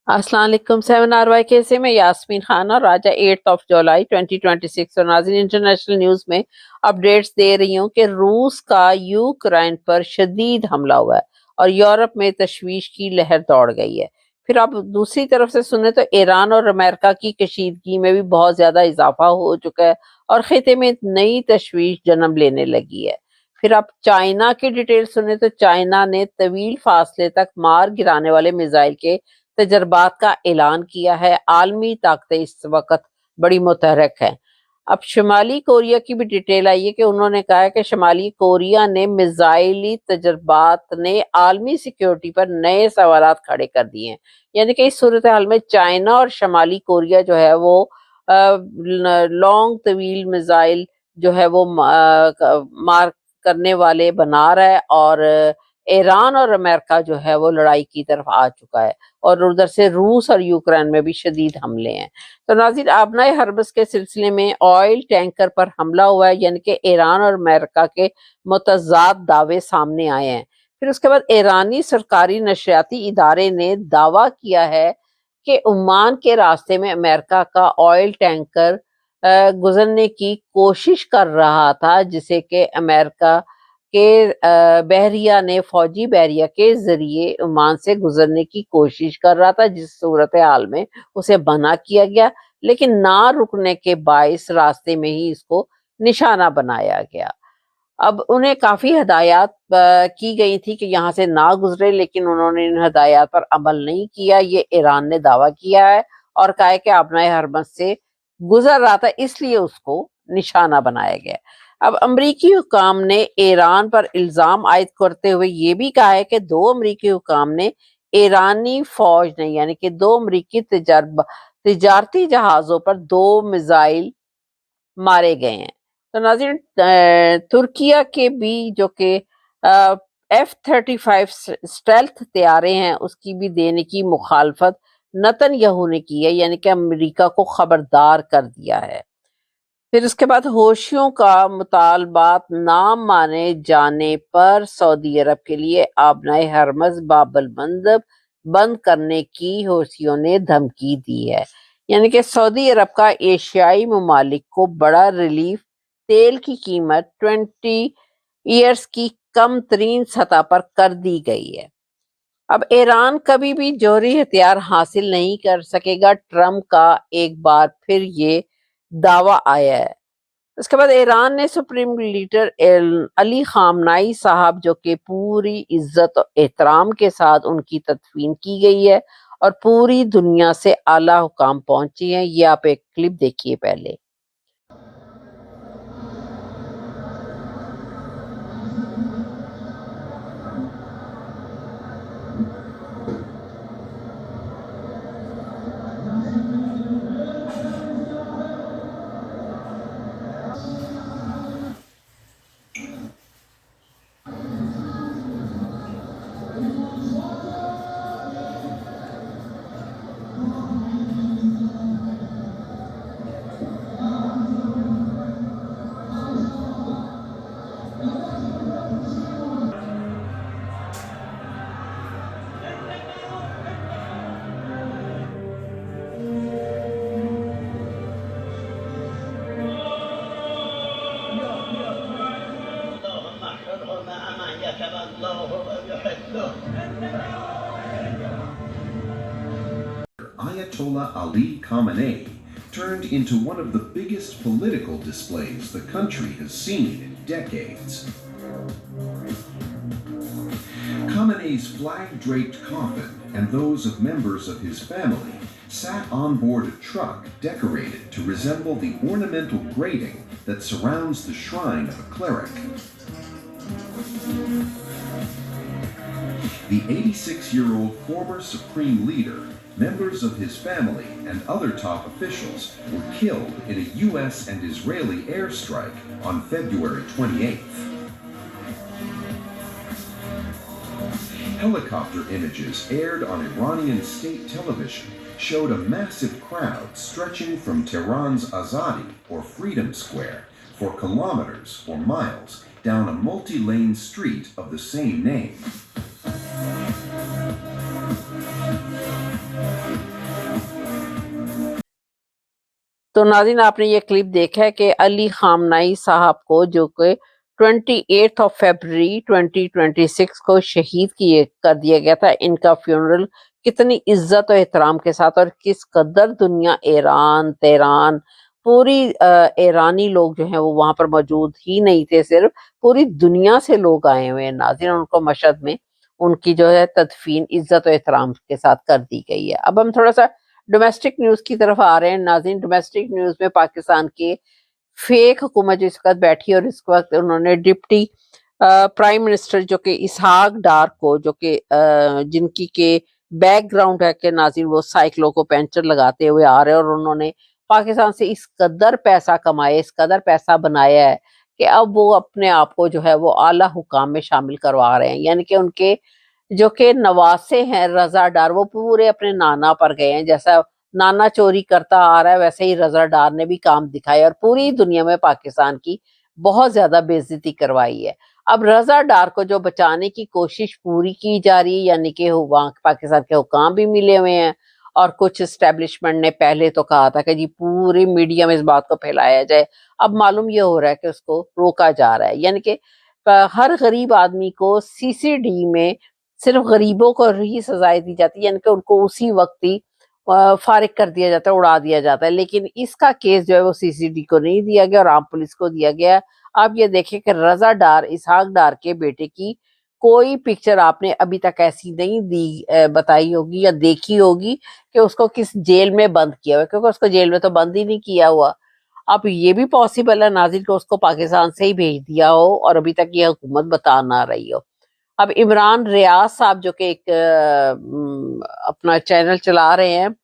अस्सलाम वालेकुम 7 RY से मैं यास्मीन खान और आज 8 जुलाई 2026 और नाज़रीन इंटरनेशनल न्यूज़ में अपडेट्स दे रही हूँ कि रूस का यूक्रेन पर शदीद हमला हुआ है और यूरोप में तशवीश की लहर दौड़ गई है। फिर आप दूसरी तरफ से सुने तो ईरान और अमेरिका की कशीदगी में भी बहुत ज़्यादा इजाफा हो चुका है और खिते में नई तशवीश जन्म लेने लगी है। फिर आप चाइना की डिटेल सुने तो चाइना ने तवील फासले तक मार गिराने वाले मिसाइल के तजर्बात का ऐलान किया है। आलमी ताकतें इस वक्त बड़ी मुतहरक हैं। अब शुमाली कोरिया की भी डिटेल आई है कि उन्होंने कहा है कि शुमाली कोरिया ने मिसाइली तजर्बात ने आलमी सिक्योरिटी पर नए सवालात खड़े कर दिए हैं। यानी कि इस सूरत हाल में चाइना और शुमाली कोरिया जो है वो लॉन्ग तवील मिसाइल जो है वो मार करने वाले बना रहा है और ईरान और अमेरिका जो है वो लड़ाई की तरफ आ चुका है और उधर से रूस और यूक्रेन में भी शदीद हमले हैं। तो नाज़रीन आबनाए हरबस के सिलसिले में ऑयल टैंकर पर हमला हुआ है, यानी कि ईरान और अमेरिका के मुतज़ाद दावे सामने आए हैं। फिर उसके बाद ईरानी सरकारी नशरियाती इदारे ने दावा किया है कि ओमान के रास्ते में अमेरिका का ऑयल टैंकर गुजरने की कोशिश कर रहा था, जिसे कि अमेरिका के बहरिया ने फौजी बहरिया के जरिए ओमान से गुजरने की कोशिश कर रहा था, जिस सूरत हाल में उसे मना किया गया, लेकिन ना रुकने के बाइस रास्ते में ही इसको निशाना बनाया गया। अब उन्हें काफी हदायत की गई थी कि यहाँ से ना गुजरे, लेकिन उन्होंने इन हदायत पर अमल नहीं किया। ये ईरान ने दावा किया है और कहा है कि आबनाए हरमस से गुजर रहा था, इसलिए उसको निशाना बनाया गया। अब अमरीकी हुकाम ने ईरान पर इल्जाम आयद करते हुए ये भी कहा है कि दो अमरीकी हुकाम ने ईरानी फौज ने, यानी कि दो अमरीकी तिजारती जहाजों पर दो मिसाइल मारे गए हैं। तो नाज़रीन तुर्किया के भी जो कि F-35 स्टेल्थ तैयारे हैं उसकी भी देने की मुखालफत नेतन्याहू ने की है, यानी कि अमेरिका को खबरदार कर दिया है। फिर उसके बाद होशियों का मुतालबात ना माने जाने पर सऊदी अरब के लिए आबनाए हरमज बाबल मंदब बंद करने की होशियों ने धमकी दी है। यानी कि सऊदी अरब का एशियाई ममालिक को बड़ा रिलीफ, तेल की कीमत 20 ईयर्स की कम तरीन सतह पर कर दी गई है। अब ईरान कभी भी जौहरी हथियार हासिल नहीं कर सकेगा, ट्रम्प का एक बार फिर ये दावा आया है। उसके बाद ईरान ने सुप्रीम लीडर अली खामनाई साहब, जो कि पूरी इज्जत और एहतराम के साथ उनकी तदफीन की गई है और पूरी दुनिया से आला हुकाम पहुंची हैं। ये आप एक क्लिप देखिए पहले। Ayatollah Ali Khamenei turned into one of the biggest political displays the country has seen in decades. Khamenei's flag-draped coffin and those of members of his family sat on board a truck decorated to resemble the ornamental grating that surrounds the shrine of a cleric. The 86-year-old former supreme leader, members of his family, and other top officials were killed in a U.S. and Israeli airstrike on February 28th. Helicopter images aired on Iranian state television showed a massive crowd stretching from Tehran's Azadi, or Freedom Square, for kilometers or miles down a multi-lane street of the same name. तो नाज़रीन आपने ये clip देखा है कि अली खामनाई साहब को जो कि 28 ऑफ फरवरी 2026 को शहीद कर दिया गया था, इनका फ्यूनरल कितनी इज्जत और एहतराम के साथ और किस कदर दुनिया ईरान तेहरान पूरी ईरानी लोग जो हैं वो वहां पर मौजूद ही नहीं थे, सिर्फ पूरी दुनिया से लोग आए हुए हैं नाज़रीन। उनको मशहद में उनकी जो है तदफीन इज्जत और एहतराम के साथ कर दी गई है। अब हम थोड़ा सा डोमेस्टिक न्यूज की तरफ आ रहे हैं नाज़रीन। डोमेस्टिक न्यूज में पाकिस्तान के फेक हुकूमत जो इस वक्त बैठी है और इस वक्त उन्होंने डिप्टी प्राइम मिनिस्टर जो कि इसहाक डार को जो कि जिनकी के बैकग्राउंड है कि नाज़रीन वो साइकिलों को पंचर लगाते हुए आ रहे हैं और उन्होंने पाकिस्तान से इस कदर पैसा कमाया, इस कदर पैसा बनाया है कि अब वो अपने आप को जो है वो आला हुकाम में शामिल करवा रहे हैं। यानी कि उनके जो कि नवासे हैं रजा डार वो पूरे अपने नाना पर गए हैं। जैसा नाना चोरी करता आ रहा है वैसे ही रजा डार ने भी काम दिखाया और पूरी दुनिया में पाकिस्तान की बहुत ज्यादा बेइज्जती करवाई है। अब रजा डार को जो बचाने की कोशिश पूरी की जा रही है, यानी कि वहाँ पाकिस्तान के हुकाम भी मिले हुए हैं और कुछ एस्टेब्लिशमेंट ने पहले तो कहा था कि जी पूरी मीडिया में इस बात को फैलाया जाए। अब मालूम ये हो रहा है कि उसको रोका जा रहा है, यानी कि हर गरीब आदमी को सीसीडी में सिर्फ गरीबों को ही सजाएं दी जाती है, यानी कि उनको उसी वक्त ही फारिग कर दिया जाता है, उड़ा दिया जाता है। लेकिन इसका केस जो है वो सीसीडी को नहीं दिया गया और आम पुलिस को दिया गया। आप ये देखें कि रजा डार इसहाक डार के बेटे की कोई पिक्चर आपने अभी तक ऐसी नहीं दी बताई होगी या देखी होगी कि उसको किस जेल में बंद किया हुआ है, क्योंकि उसको जेल में तो बंद ही नहीं किया हुआ। अब ये भी पॉसिबल है नाज़रीन को उसको पाकिस्तान से ही भेज दिया हो और अभी तक ये हुकूमत बता ना रही हो। अब इमरान रियाज साहब जो कि एक अपना चैनल चला रहे हैं,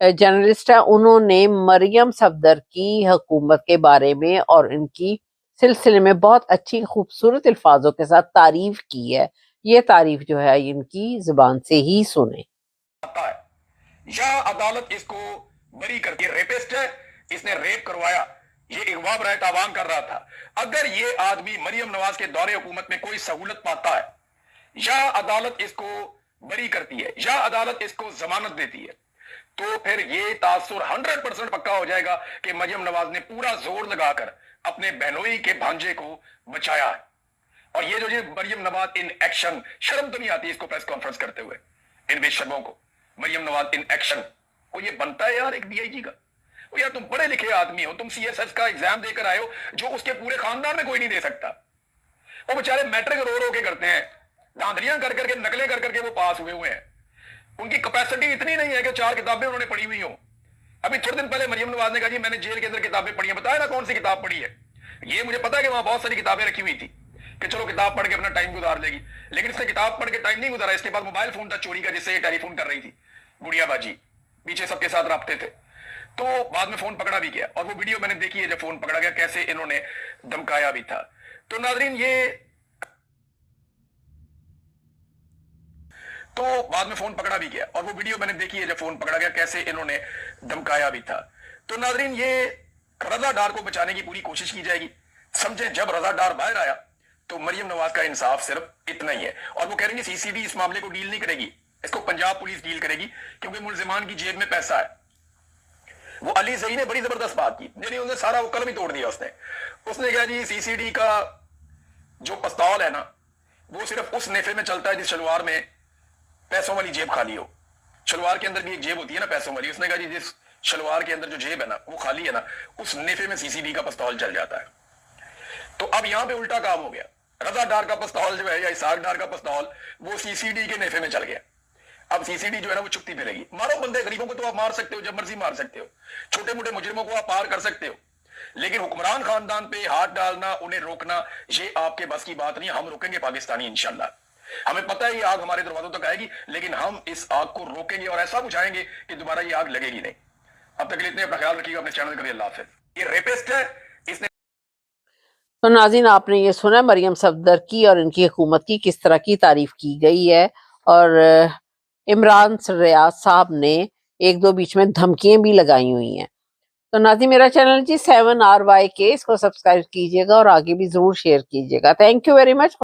जर्नलिस्ट है, उन्होंने मरियम सफदर की हुकूमत के बारे में और इनकी सिलसिले में बहुत अच्छी खूबसूरत अल्फाजों के साथ तारीफ की है। ये तारीफ जो है इनकी जुबान से ही सुने। या अदालत इसको बरी करके रेपिस्ट है, इसने रेप करवाया, ये इगवा बराए तावान कर रहा था। अगर ये आदमी मरियम नवाज के दौरे हुकूमत में कोई सहूलत पाता है, या अदालत इसको बरी करती है या अदालत इसको जमानत देती है, तो फिर ये तासुर 100% पक्का हो जाएगा कि मरियम नवाज ने पूरा जोर लगाकर अपने बहनोई के भांजे को बचाया है। और ये जो मरियम नवाज इन एक्शन, शर्म तो नहीं आती इसको प्रेस कॉन्फ्रेंस करते हुए, इन बेशर्मों को। मरियम नवाज इन एक्शन को ये बनता है यार एक डीआईजी का। वो यार तुम पढ़े लिखे आदमी हो, तुम सीएसएस का एग्जाम देकर आए हो जो उसके पूरे खानदान में कोई नहीं दे सकता। वो बेचारे मैट्रिक रो के करते हैं, धांधलियां कर करके नकलें कर करके वो पास हुए हैं। उनकी कैपेसिटी इतनी नहीं है कि 4 किताबें उन्होंने पढ़ी हुई हो। अभी थोड़े दिन पहले मरियम नवाज ने कहा जी मैंने जेल के अंदर किताबें पढ़ी है। बताया ना कौन सी किताब पढ़ी है? ये मुझे पता है कि वहां बहुत सारी किताबें रखी हुई थी कि चलो किताब पढ़ के अपना टाइम गुजार लेगी, लेकिन इसने किताब पढ़ के टाइम नहीं गुजारा। इसके बाद मोबाइल फोन था चोरी का, जिससे ये टेलीफोन कर रही थी, गुड़िया बाजी पीछे सबके साथ रखते थे। तो बाद में फोन पकड़ा भी गया और वो वीडियो मैंने देखी है जब फोन पकड़ा गया, कैसे इन्होंने धमकाया भी था। तो नाजरीन बाद में फोन पकड़ा भी गया और वो वीडियो मैंने देखी है जब फोन पकड़ा गया, कैसे इन्होंने धमकाया भी था। तो नाजरीन ये रजा डार को बचाने की पूरी कोशिश की जाएगी। समझे जब रजा डार बाहर आया तो मरियम नवाज का इंसाफ सिर्फ इतना ही है। और वो कह रहे हैं सीसीडी इस मामले को डील नहीं करेगी, इसको पंजाब पुलिस डील करेगी क्योंकि मुलजिमान की जेब में पैसा है। वो अली सही ने बड़ी जबरदस्त बात की, यानी उसने सारा वो कलम ही तोड़ दिया। उसने कहा जी सीसीडी का जो पिस्तौल है ना वो सिर्फ उस नेफे में चलता है जिस शलवार में पैसों वाली जेब खाली हो। शलवार के अंदर भी एक जेब होती है ना पैसों वाली। उसने कहा जी जिस शलवार के अंदर जो जेब है ना वो खाली है ना, उस नेफे में सीसीडी का पिस्तौल चल जाता है। तो अब यहां पे उल्टा काम हो गया, रजा डार का पिस्तौल जो है या इसहाक डार का पिस्तौल वो सीसीडी के नेफे में चल गया। अब सीसीडी जो है ना वो चुकती फिरेगी। मारो बंदे, गरीबों को तो आप मार सकते हो, जब मर्जी मार सकते हो, छोटे मोटे मुजरिमों को आप पार कर सकते हो, लेकिन हुक्मरान खानदान पे हाथ डालना, उन्हें रोकना, ये आपके बस की बात नहीं। हम रोकेंगे पाकिस्तानी इंशाल्लाह। हमें पता है ये आग हमारे दरवाजों तक आएगी, लेकिन हम इस आग को रोकेंगे और ऐसा बुझाएंगे कि दोबारा ये आग लगेगी नहीं। अब तक के लिए इतने, अपना ख्याल रखिएगा, अपने चैनल करिए। अल्लाह हाफिज़। ये रेपिस्ट है, इसने। तो नाज़रीन आपने ये सुना मरियम सफदर की और इनकी हुकूमत की किस तरह की तारीफ की गई है और इमरान रियाज साहब ने एक दो बीच में धमकियां भी लगाई हुई हैं। तो नाज़रीन मेरा चैनल जी 7RYK, इसको सब्सक्राइब कीजिएगा और आगे भी जरूर शेयर कीजिएगा। Thank you very much.